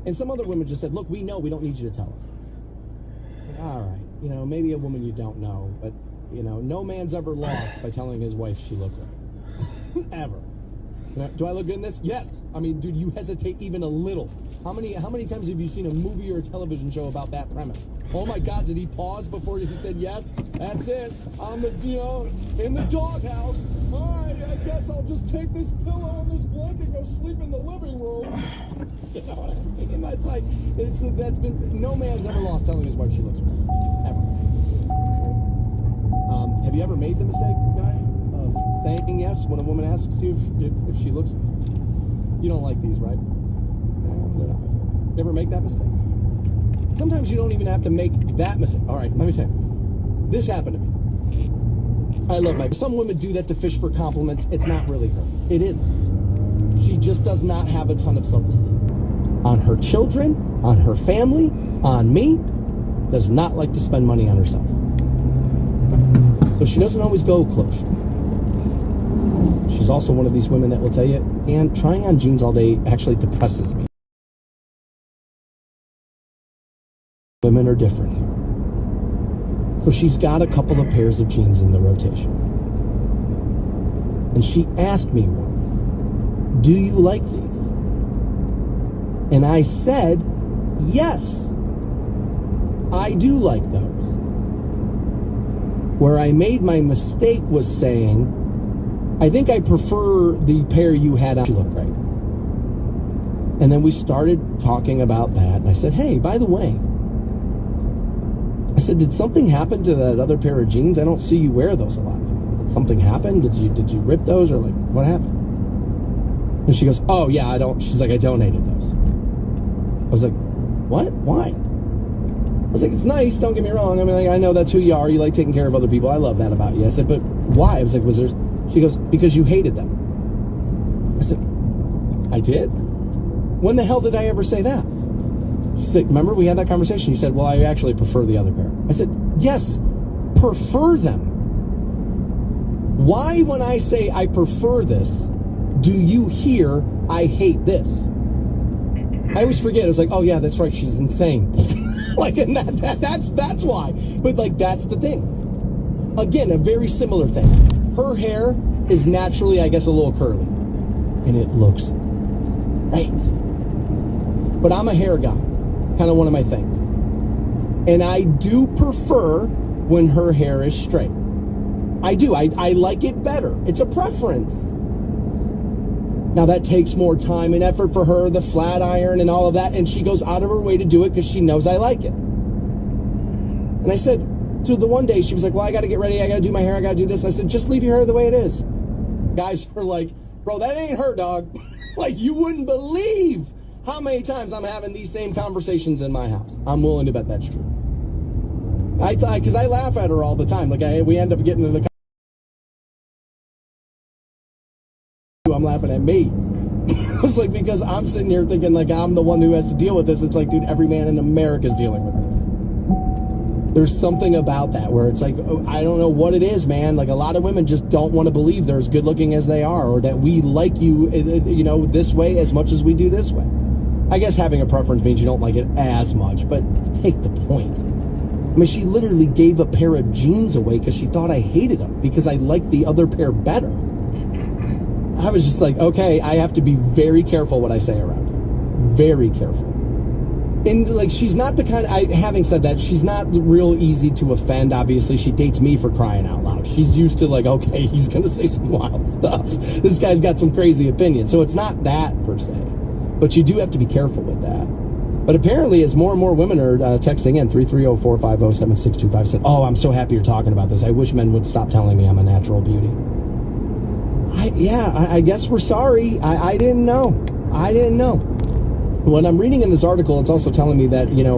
And some other women just said, look, we know, we don't need you to tell us. Like, all right, you know, maybe a woman you don't know, but, you know, no man's ever lost by telling his wife she looked right. Ever. You know, do I look good in this? Yes. I mean, dude, you hesitate even a little. How many times have you seen a movie or a television show about that premise? Oh my God, did he pause before he said yes? That's it. I'm the, you know, in the doghouse. All right, I guess I'll just take this pillow and this blanket and go sleep in the living room. You know what I mean? That's like, that's been, no man's ever lost telling his wife she looks good. Ever. Have you ever made the mistake, guy, of saying yes when a woman asks you if she looks? You don't like these, right? You ever make that mistake? Sometimes you don't even have to make that mistake. All right, let me say, this happened to me. I love my. Some women do that to fish for compliments. It's not really her. It isn't. She just does not have a ton of self-esteem. On her children, on her family, on me, does not like to spend money on herself. So she doesn't always go close. She's also one of these women that will tell you, Dan, trying on jeans all day actually depresses me. Women are different here. So she's got a couple of pairs of jeans in the rotation. And she asked me once, do you like these? And I said, yes, I do like those. Where I made my mistake was saying, I think I prefer the pair you had on. You look right. And then we started talking about that. And I said, hey, by the way, I said, did something happen to that other pair of jeans? I don't see you wear those a lot anymore. Did something happen? Did you rip those, or like what happened? And she goes, oh yeah, I don't. She's like, I donated those. I was like, what? Why? I was like, it's nice, don't get me wrong. I mean, like, I know that's who you are. You like taking care of other people. I love that about you. I said, but why? I was like, was there? She goes, because you hated them. I said, I did? When the hell did I ever say that? She's like, remember we had that conversation? You said, well, I actually prefer the other pair. I said, yes, prefer them. Why, when I say I prefer this, do you hear I hate this? I always forget. I was like, oh yeah, that's right. She's insane. Like, and that's why. But like, that's the thing. Again, a very similar thing. Her hair is naturally, I guess, a little curly, and it looks great. But I'm a hair guy. It's kind of one of my things. And I do prefer when her hair is straight. I do. I like it better. It's a preference. Now, that takes more time and effort for her, the flat iron and all of that, and she goes out of her way to do it because she knows I like it. And I said, to the one day, she was like, well, I got to get ready. I got to do my hair. I got to do this. I said, just leave your hair the way it is. Guys are like, bro, that ain't her, dog. Like, you wouldn't believe how many times I'm having these same conversations in my house. I'm willing to bet that's true. Because I laugh at her all the time. Like, we end up getting in the I'm laughing at me. It's like, because I'm sitting here thinking like I'm the one who has to deal with this. It's like, dude, every man in America is dealing with this. There's something about that where it's like, I don't know what it is, man. Like, a lot of women just don't want to believe they're as good looking as they are, or that we like you, you know, this way as much as we do this way. I guess having a preference means you don't like it as much, but take the point. I mean, she literally gave a pair of jeans away because she thought I hated them because I liked the other pair better. I was just like, okay, I have to be very careful what I say around her. Very careful. And like, she's not the kind, having said that, she's not real easy to offend. Obviously, she dates me, for crying out loud. She's used to like, okay, he's going to say some wild stuff. This guy's got some crazy opinions. So it's not that per se, but you do have to be careful with that. But apparently, as more and more women are texting in, 330-450-7625 said, oh, I'm so happy you're talking about this. I wish men would stop telling me I'm a natural beauty. I guess we're sorry. I didn't know. I didn't know. When I'm reading in this article, it's also telling me that, you know,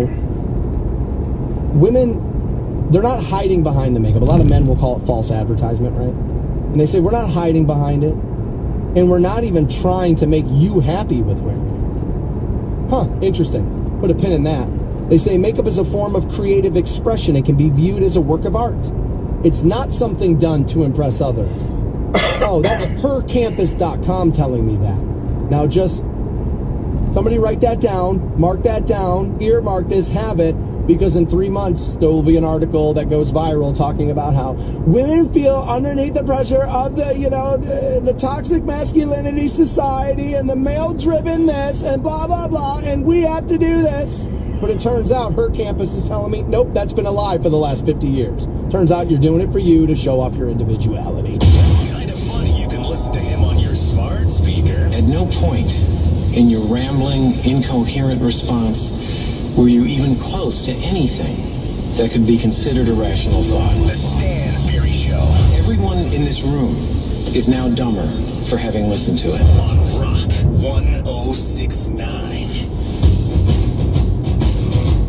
women, they're not hiding behind the makeup. A lot of men will call it false advertisement, right? And they say, we're not hiding behind it. And we're not even trying to make you happy with wearing it. Huh, interesting. Put a pin in that. They say makeup is a form of creative expression. It can be viewed as a work of art. It's not something done to impress others. Oh, that's hercampus.com telling me that. Now, just Somebody write that down, mark that down, earmark this, have it, because in 3 months there will be an article that goes viral talking about how women feel underneath the pressure of the toxic masculinity society and the male-driven this and blah, blah, blah, and we have to do this. But it turns out her campus is telling me, nope, that's been a lie for the last 50 years. Turns out you're doing it for you to show off your individuality. Kind of funny, you can listen to him on your smart speaker. At no point in your rambling, incoherent response were you even close to anything that could be considered a rational thought. The Stansberry Show. Everyone in this room is now dumber for having listened to it. On Rock 1069.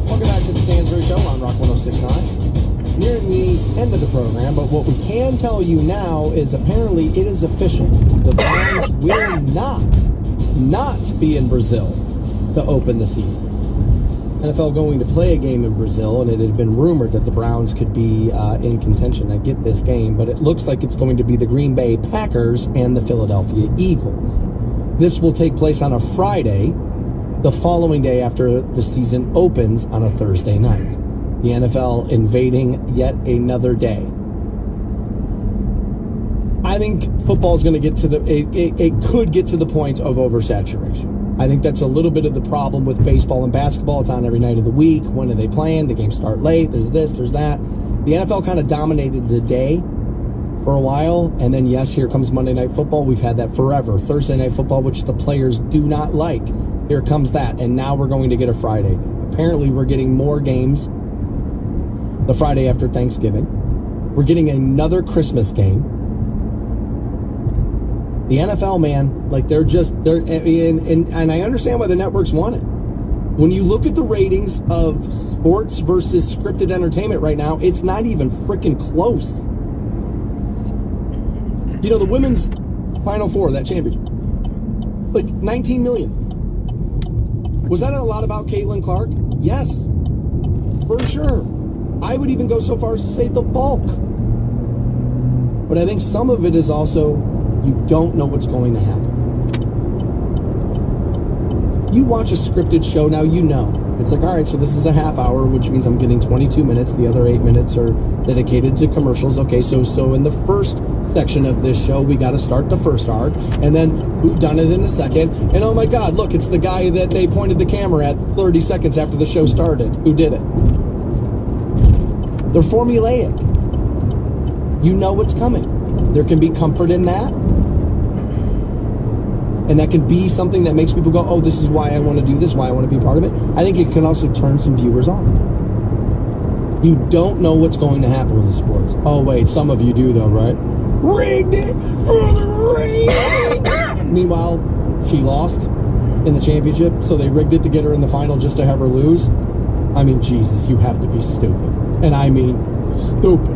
Welcome back to the Stansberry Show on Rock 1069. Nearing the end of the program, but what we can tell you now is apparently it is official. The Browns will not be in Brazil to open the season. NFL going to play a game in Brazil, and it had been rumored that the Browns could be in contention to get this game, but it looks like it's going to be the Green Bay Packers and the Philadelphia Eagles. This will take place on a Friday, the following day after the season opens on a Thursday night. The NFL invading yet another day. I think football is going to get to it could get to the point of oversaturation. I think that's a little bit of the problem with baseball and basketball. It's on every night of the week. When are they playing? The games start late. There's this, there's that. The NFL kind of dominated the day for a while, and then yes, here comes Monday Night Football. We've had that forever. Thursday Night Football, which the players do not like. Here comes that, and now we're going to get a Friday. Apparently, we're getting more games the Friday after Thanksgiving. We're getting another Christmas game. The NFL, man, like and I understand why the networks want it. When you look at the ratings of sports versus scripted entertainment right now, it's not even freaking close. You know, the women's Final Four, that championship, like 19 million. Was that a lot about Caitlin Clark? Yes, for sure. I would even go so far as to say the bulk. But I think some of it is also you don't know what's going to happen. You watch a scripted show now, you know. It's like, all right, so this is a half hour, which means I'm getting 22 minutes. The other 8 minutes are dedicated to commercials. Okay, so in the first section of this show, we got to start the first arc, and then who done it in the second. And oh my God, look, it's the guy that they pointed the camera at 30 seconds after the show started. Who did it? They're formulaic. You know what's coming. There can be comfort in that. And that could be something that makes people go, oh, this is why I want to do this, why I want to be a part of it. I think it can also turn some viewers off. You don't know what's going to happen with the sports. Oh, wait, some of you do, though, right? Rigged it for the ring. Meanwhile, she lost in the championship, so they rigged it to get her in the final just to have her lose. I mean, Jesus, you have to be stupid. And I mean stupid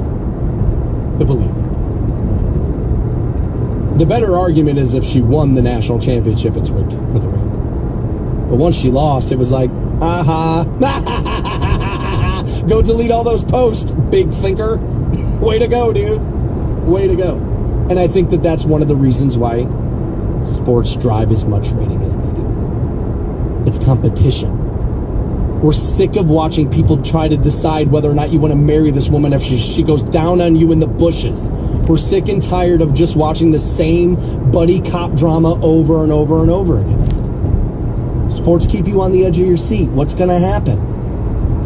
to believe it. The better argument is if she won the national championship, it's rigged for the ring. But once she lost, it was like, aha, go delete all those posts, big thinker. Way to go, dude. Way to go. And I think that that's one of the reasons why sports drive as much rating as they do. It's competition. We're sick of watching people try to decide whether or not you want to marry this woman if she goes down on you in the bushes. We're sick and tired of just watching the same buddy cop drama over and over and over again. Sports keep you on the edge of your seat. What's going to happen?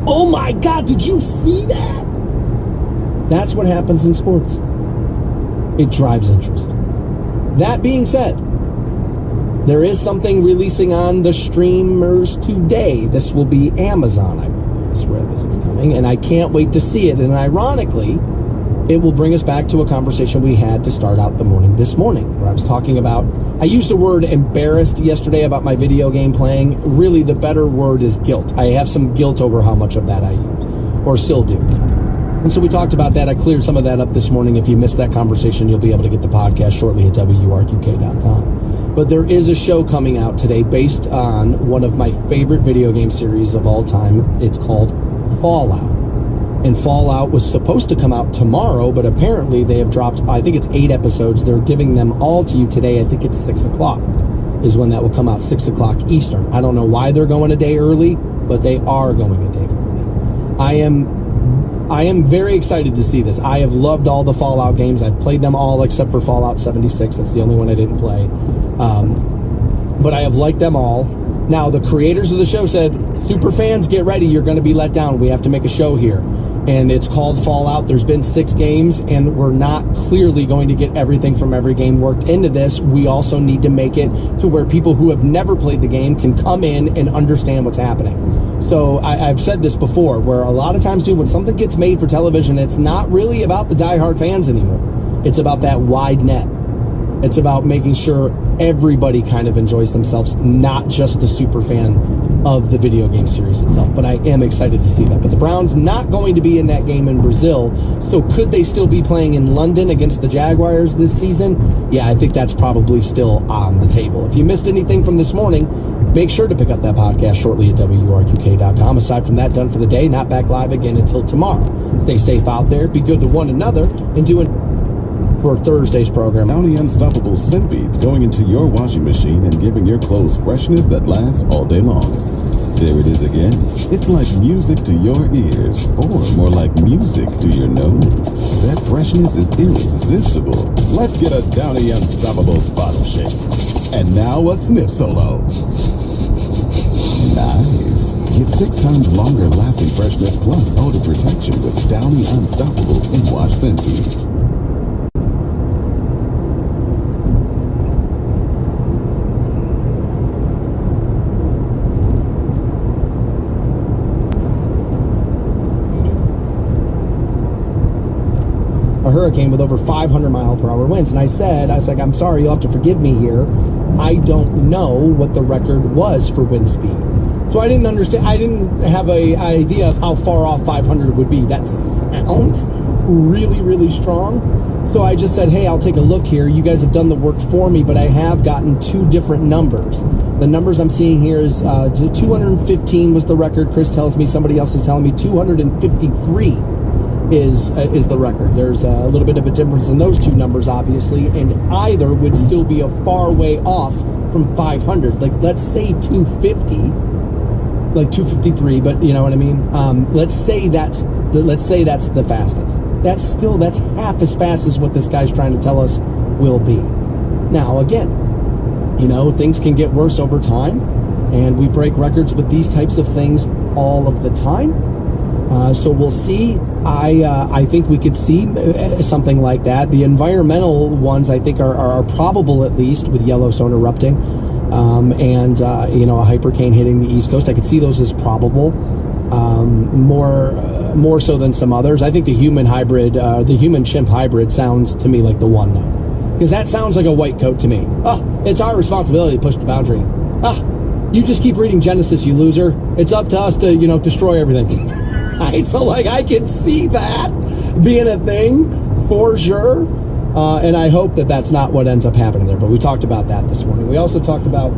Oh my God, did you see that? That's what happens in sports. It drives interest. That being said, there is something releasing on the streamers today. This will be Amazon, I believe, is where this is coming, and I can't wait to see it. And ironically, it will bring us back to a conversation we had to start out the morning this morning, where I was talking about, I used the word embarrassed yesterday about my video game playing. Really, the better word is guilt. I have some guilt over how much of that I use, or still do. And so we talked about that. I cleared some of that up this morning. If you missed that conversation, you'll be able to get the podcast shortly at WRQK.com. But there is a show coming out today based on one of my favorite video game series of all time. It's called Fallout. And Fallout was supposed to come out tomorrow, but apparently they have dropped, I think it's 8 episodes. They're giving them all to you today. I think it's 6 o'clock. is when that will come out, 6 o'clock Eastern. I don't know why they're going a day early, but they are going a day early. I am very excited to see this. I have loved all the Fallout games. I've played them all except for Fallout 76. That's the only one I didn't play. But I have liked them all. Now, the creators of the show said, super fans, get ready. You're going to be let down. We have to make a show here. And it's called Fallout. There's been 6 games, and we're not clearly going to get everything from every game worked into this. We also need to make it to where people who have never played the game can come in and understand what's happening. So I've said this before, where a lot of times, dude, when something gets made for television, it's not really about the diehard fans anymore. It's about that wide net. It's about making sure everybody kind of enjoys themselves, not just the super fan of the video game series itself. But I am excited to see that. But the Browns not going to be in that game in Brazil, so could they still be playing in London against the Jaguars this season? Yeah, I think that's probably still on the table. If you missed anything from this morning, make sure to pick up that podcast shortly at WRQK.com. Aside from that, done for the day, not back live again until tomorrow. Stay safe out there, be good to one another, and do it for Thursday's program. Downy Unstoppable scent beads going into your washing machine and giving your clothes freshness that lasts all day long. There it is again. It's like music to your ears, or more like music to your nose. That freshness is irresistible. Let's get a Downy Unstoppable bottle shake. And now a sniff solo. Nice. Get 6 times longer lasting freshness plus odor protection with Downy Unstoppable in-wash scent beads. A hurricane with over 500 mile per hour winds. And I was like, I'm sorry, you'll have to forgive me here. I don't know what the record was for wind speed. So I didn't understand. I didn't have an idea of how far off 500 would be. That sounds really, really strong. So I just said, hey, I'll take a look here. You guys have done the work for me, but I have gotten 2 different numbers. The numbers I'm seeing here is 215 was the record. Chris tells me, somebody else is telling me 253 is the record. There's a little bit of a difference in those 2 numbers, obviously, and either would still be a far way off from 500. Like, let's say 250, like 253, but you know what I mean? Let's say that's the fastest. That's half as fast as what this guy's trying to tell us will be. Now, again, you know, things can get worse over time, and we break records with these types of things all of the time. So we'll see. I think we could see something like that. The environmental ones, I think, are probable, at least, with Yellowstone erupting, and you know, a hypercane hitting the East Coast. I could see those as probable, more so than some others. I think the human chimp hybrid sounds to me like the one now, because that sounds like a white coat to me. It's our responsibility to push the boundary. You just keep reading Genesis, you loser. It's up to us to, you know, destroy everything. Right? So, like, I can see that being a thing for sure. And I hope that that's not what ends up happening there. But we talked about that this morning. We also talked about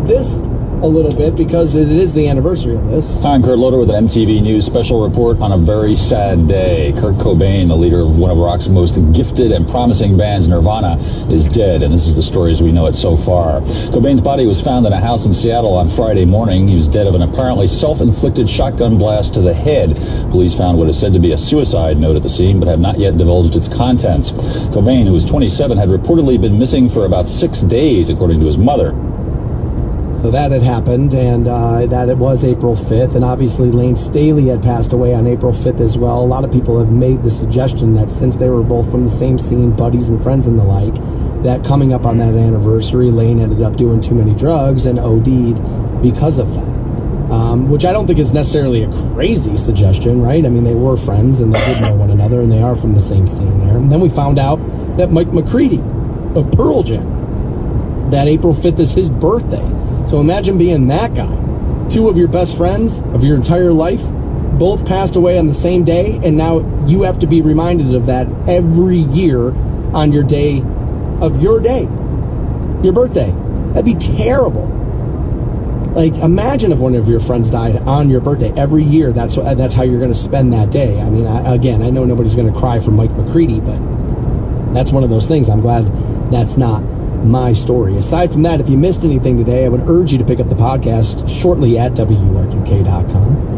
this a little bit because it is the anniversary of this. Hi, I'm Kurt Loder with an MTV News special report on a very sad day. Kurt Cobain, the leader of one of rock's most gifted and promising bands, Nirvana, is dead, and this is the story as we know it so far. Cobain's body was found in a house in Seattle on Friday morning. He was dead of an apparently self-inflicted shotgun blast to the head. Police found what is said to be a suicide note at the scene, but have not yet divulged its contents. Cobain, who was 27, had reportedly been missing for about 6 days, according to his mother. So that had happened, and that it was April 5th, and obviously Lane Staley had passed away on April 5th as well. A lot of people have made the suggestion that since they were both from the same scene, buddies and friends and the like, that coming up on that anniversary, Lane ended up doing too many drugs and OD'd because of that. Which I don't think is necessarily a crazy suggestion, right? I mean, they were friends, and they did know one another, and they are from the same scene there. And then we found out that Mike McCready of Pearl Jam, that April 5th is his birthday. So imagine being that guy. 2 of your best friends of your entire life both passed away on the same day, and now you have to be reminded of that every year on your day of your birthday. That'd be terrible. Like, imagine if one of your friends died on your birthday every year. That's how you're going to spend that day. I mean, I know nobody's going to cry for Mike McCready, but that's one of those things. I'm glad that's not my story. Aside from that, if you missed anything today, I would urge you to pick up the podcast shortly at WRQK.com.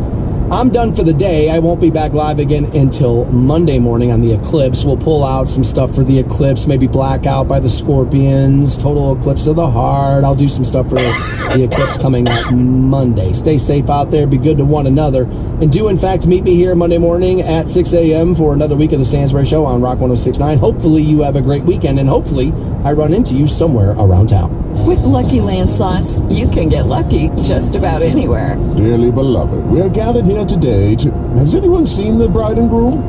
I'm done for the day. I won't be back live again until Monday morning on the eclipse. We'll pull out some stuff for the eclipse, maybe Blackout by the Scorpions, Total Eclipse of the Heart. I'll do some stuff for the eclipse coming up Monday. Stay safe out there. Be good to one another. And do, in fact, meet me here Monday morning at 6 a.m. for another week of the Stansbury Show on Rock 106.9. Hopefully you have a great weekend, and hopefully I run into you somewhere around town. With Lucky Land Slots, you can get lucky just about anywhere. Dearly beloved, we are gathered here today to... Has anyone seen the bride and groom?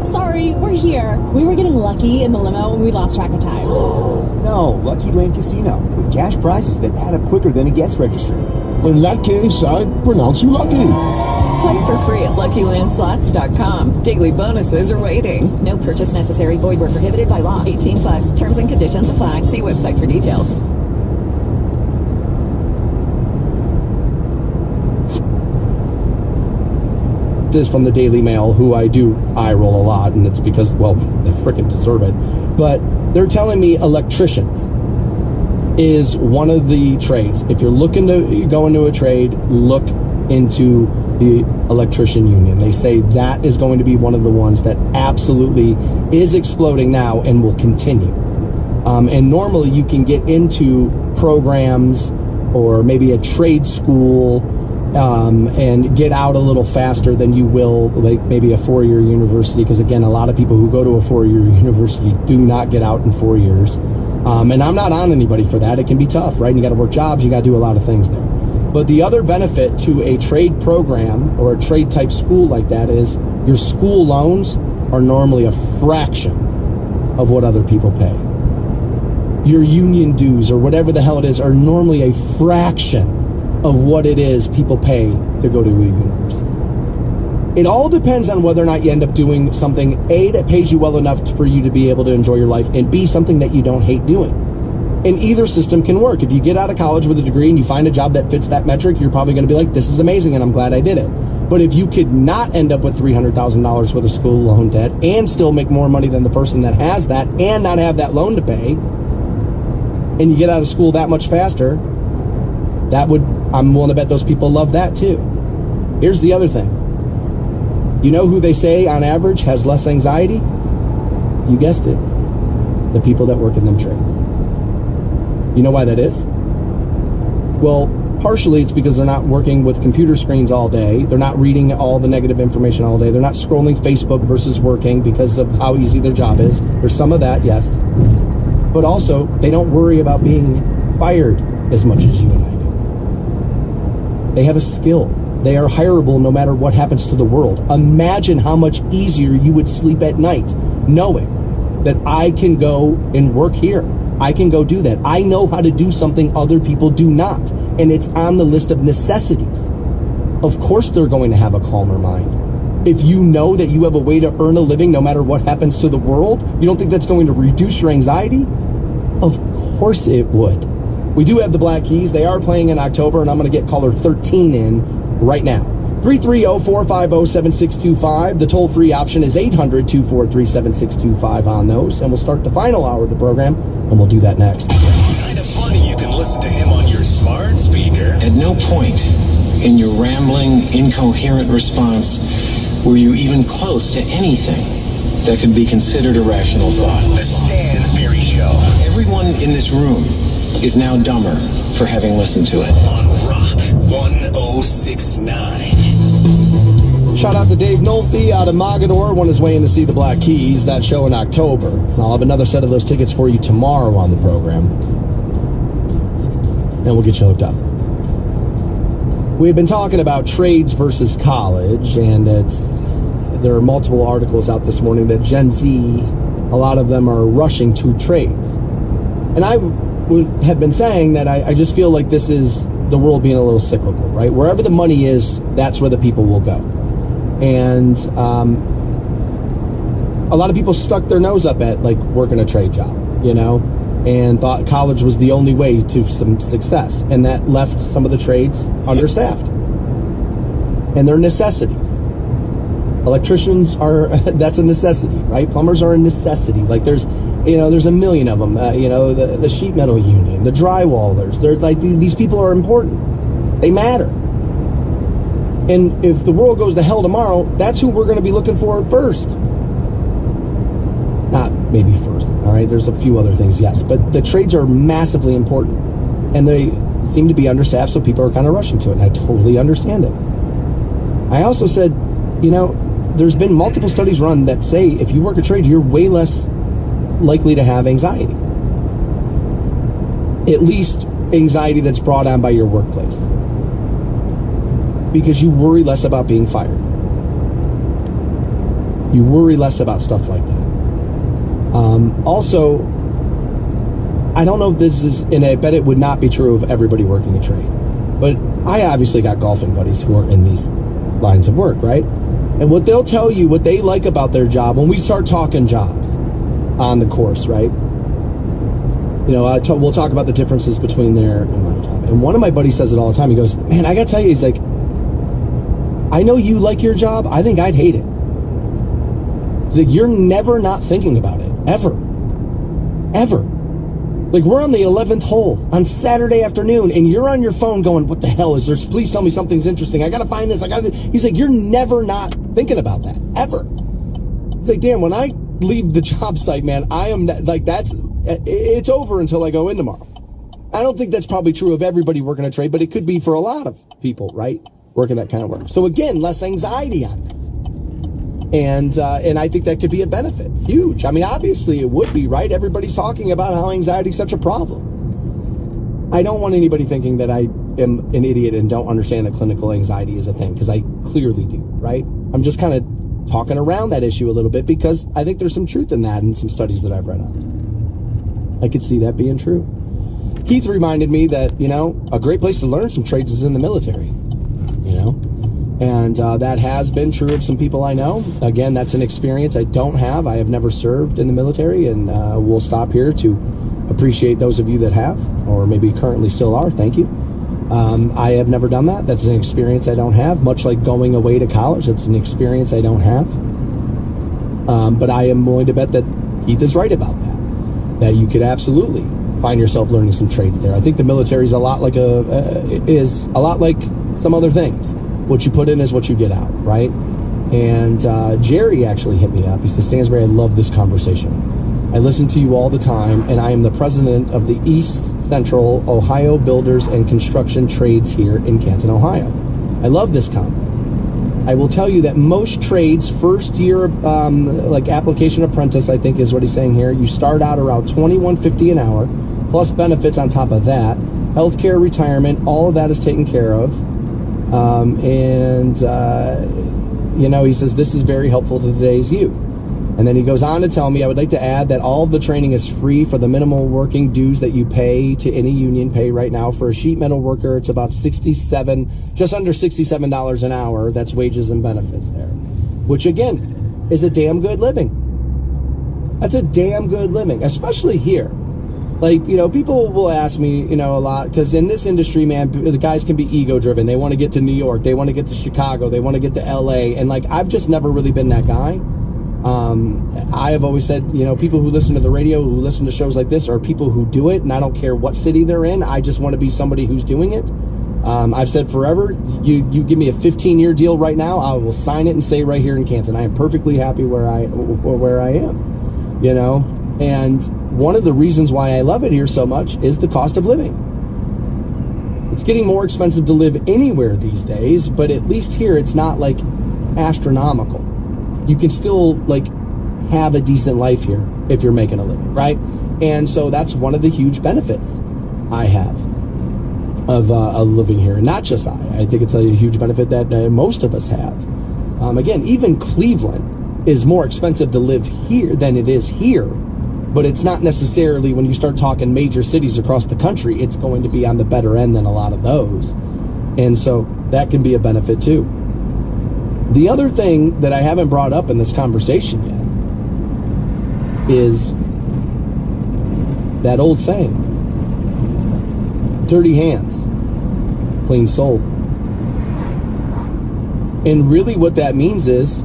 Sorry, we're here. We were getting lucky in the limo and we lost track of time. No, Lucky Land Casino, with cash prizes that add up quicker than a guest registry. In that case, I pronounce you lucky. Play for free at LuckyLandSlots.com. Daily bonuses are waiting. No purchase necessary. Void where prohibited by law. 18+. Terms and conditions apply. See website for details. This is from the Daily Mail, who I do eye roll a lot, and it's because, well, they frickin' deserve it. But they're telling me electricians is one of the trades. If you're looking to go into a trade, look into the electrician union. They say that is going to be one of the ones that absolutely is exploding now and will continue. And normally you can get into programs or maybe a trade school and get out a little faster than you will like maybe a 4-year university, because again, a lot of people who go to a 4-year university do not get out in 4 years. And I'm not on anybody for that. It can be tough, right? You got to work jobs, you got to do a lot of things there. But the other benefit to a trade program or a trade type school like that is your school loans are normally a fraction of what other people pay. Your union dues or whatever the hell it is are normally a fraction of what it is people pay to go to a university. It all depends on whether or not you end up doing something, A, that pays you well enough for you to be able to enjoy your life, and B, something that you don't hate doing. And either system can work. If you get out of college with a degree and you find a job that fits that metric, you're probably going to be like, this is amazing and I'm glad I did it. But if you could not end up with $300,000 worth of school loan debt and still make more money than the person that has that and not have that loan to pay, and you get out of school that much faster, I'm willing to bet those people love that too. Here's the other thing. You know who they say on average has less anxiety? You guessed it. The people that work in them trades. You know why that is? Well, partially it's because they're not working with computer screens all day. They're not reading all the negative information all day. They're not scrolling Facebook versus working because of how easy their job is. There's some of that, yes. But also, they don't worry about being fired as much as you and I do. They have a skill. They are hireable no matter what happens to the world. Imagine how much easier you would sleep at night knowing that I can go and work here. I can go do that. I know how to do something other people do not, and it's on the list of necessities. Of course they're going to have a calmer mind. If you know that you have a way to earn a living no matter what happens to the world, you don't think that's going to reduce your anxiety? Of course it would. We do have the Black Keys. They are playing in October, and I'm going to get caller 13 in right now. 330-450-7625. The toll-free option is 800-243-7625 on those. And we'll start the final hour of the program, and we'll do that next. Kind of funny you can listen to him on your smart speaker. At no point in your rambling, incoherent response were you even close to anything that could be considered a rational thought. The Stansbury Show. Everyone in this room is now dumber for having listened to it. On Rock 1069. Shout out to Dave Nolfi out of Mogador, on his way in to see the Black Keys, that show in October. I'll have another set of those tickets for you tomorrow on the program. And we'll get you hooked up. We've been talking about trades versus college, and there are multiple articles out this morning that Gen Z, a lot of them are rushing to trades. And I have been saying that I just feel like this is the world being a little cyclical, right? Wherever the money is, that's where the people will go. And a lot of people stuck their nose up at like working a trade job, you know, and thought college was the only way to some success. And that left some of the trades understaffed. And they're necessities. Electricians are, that's a necessity, right? Plumbers are a necessity. Like there's a million of them. The sheet metal union, the drywallers. They're like, these people are important. They matter. And if the world goes to hell tomorrow, that's who we're going to be looking for first. Not maybe first, all right? There's a few other things, yes. But the trades are massively important. And they seem to be understaffed, so people are kind of rushing to it. And I totally understand it. I also said, there's been multiple studies run that say if you work a trade, you're way less likely to have anxiety. At least anxiety that's brought on by your workplace. Because you worry less about being fired. You worry less about stuff like that. Also, I don't know if this is, and I bet it would not be true of everybody working a trade, but I obviously got golfing buddies who are in these lines of work, right? And what they'll tell you, what they like about their job, when we start talking jobs on the course, right? We'll talk about the differences between their and my job. And one of my buddies says it all the time. He goes, man, I got to tell you, he's like, I know you like your job. I think I'd hate it. He's like, you're never not thinking about it. Ever. Ever. Like, we're on the 11th hole on Saturday afternoon, and you're on your phone going, what the hell is there? Please tell me something's interesting. I got to find this. He's like, you're never not thinking about that. Ever. He's like, Dan, when I leave the job site, man, I am like, it's over until I go in tomorrow. I don't think that's probably true of everybody working a trade, but it could be for a lot of people, right? Working that kind of work. So again, less anxiety on that. And I think that could be a benefit. Huge. I mean, obviously it would be, right? Everybody's talking about how anxiety is such a problem. I don't want anybody thinking that I am an idiot and don't understand that clinical anxiety is a thing, because I clearly do, right? I'm just kind of talking around that issue a little bit because I think there's some truth in that in some studies that I've read on. I could see that being true. Keith reminded me that, a great place to learn some trades is in the military, And that has been true of some people I know. Again, that's an experience I don't have. I have never served in the military, and we'll stop here to appreciate those of you that have, or maybe currently still are. Thank you. I have never done that. That's an experience I don't have, much like going away to college. That's an experience I don't have. But I am willing to bet that Keith is right about that you could absolutely find yourself learning some trades there. I think the military is a lot like some other things. What you put in is what you get out, right? And Jerry actually hit me up. He said, Stansbury, I love this conversation. I listen to you all the time, and I am the president of the East Central Ohio Builders and Construction Trades here in Canton, Ohio. I love this combo. I will tell you that most trades, first year, like application apprentice, I think is what he's saying here, you start out around $21.50 an hour, plus benefits on top of that. Healthcare, retirement, all of that is taken care of. He says, this is very helpful to today's youth. And then he goes on to tell me, I would like to add that all of the training is free for the minimal working dues that you pay to any union pay right now. For a sheet metal worker, it's about just under $67 an hour. That's wages and benefits there, which again is a damn good living. That's a damn good living, especially here. Like, people will ask me, a lot, because in this industry, man, the guys can be ego-driven. They want to get to New York. They want to get to Chicago. They want to get to L.A. And, I've just never really been that guy. I have always said, people who listen to the radio, who listen to shows like this, are people who do it, and I don't care what city they're in. I just want to be somebody who's doing it. I've said forever, you give me a 15-year deal right now, I will sign it and stay right here in Canton. I am perfectly happy where I am, And one of the reasons why I love it here so much is the cost of living. It's getting more expensive to live anywhere these days, but at least here it's not astronomical. You can still have a decent life here if you're making a living, right? And so that's one of the huge benefits I have of living here. And not just I think it's a huge benefit that most of us have. Again, even Cleveland is more expensive to live here than it is here. But it's not necessarily, when you start talking major cities across the country, it's going to be on the better end than a lot of those. And so that can be a benefit too. The other thing that I haven't brought up in this conversation yet is that old saying, dirty hands, clean soul. And really what that means is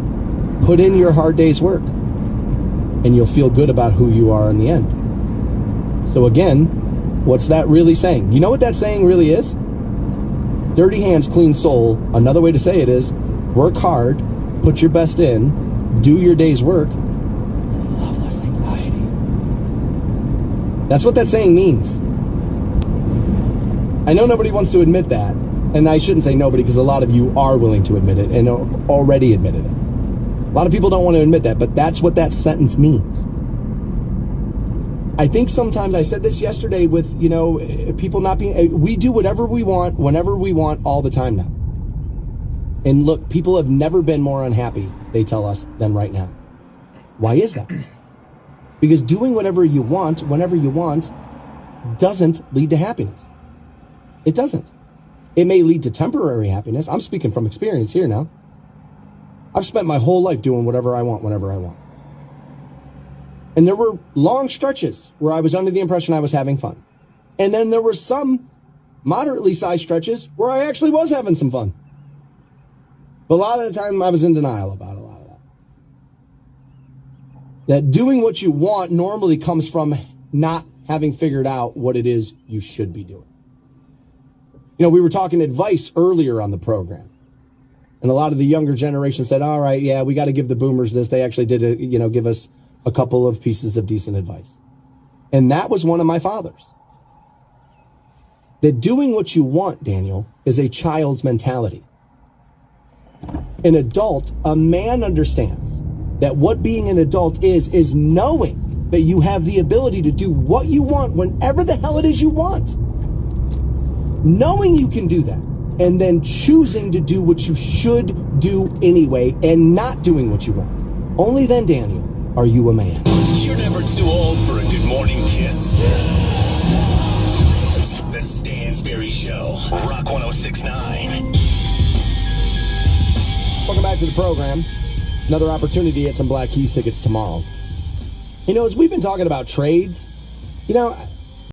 Put in your hard day's work, and you'll feel good about who you are in the end. So again, what's that really saying? You know what that saying really is? Dirty hands, clean soul. Another way to say it is, work hard, put your best in, do your day's work, and love less anxiety. That's what that saying means. I know nobody wants to admit that, and I shouldn't say nobody because a lot of you are willing to admit it and already admitted it. A lot of people don't want to admit that, but that's what that sentence means. I think sometimes, I said this yesterday with, people not being, we do whatever we want, whenever we want, all the time now. And look, people have never been more unhappy, they tell us, than right now. Why is that? Because doing whatever you want, whenever you want, doesn't lead to happiness. It doesn't. It may lead to temporary happiness. I'm speaking from experience here now. I've spent my whole life doing whatever I want, whenever I want. And there were long stretches where I was under the impression I was having fun. And then there were some moderately sized stretches where I actually was having some fun. But a lot of the time I was in denial about a lot of that. That doing what you want normally comes from not having figured out what it is you should be doing. We were talking advice earlier on the program. And a lot of the younger generation said, all right, yeah, we got to give the boomers this. They actually did, give us a couple of pieces of decent advice. And that was one of my fathers. That doing what you want, Daniel, is a child's mentality. An adult, a man understands that what being an adult is knowing that you have the ability to do what you want whenever the hell it is you want. Knowing you can do that, and then choosing to do what you should do anyway and not doing what you want. Only then, Daniel, are you a man. You're never too old for a good morning kiss. The Stansberry Show, Rock 106.9. Welcome back to the program. Another opportunity at some Black Keys tickets tomorrow. As we've been talking about trades,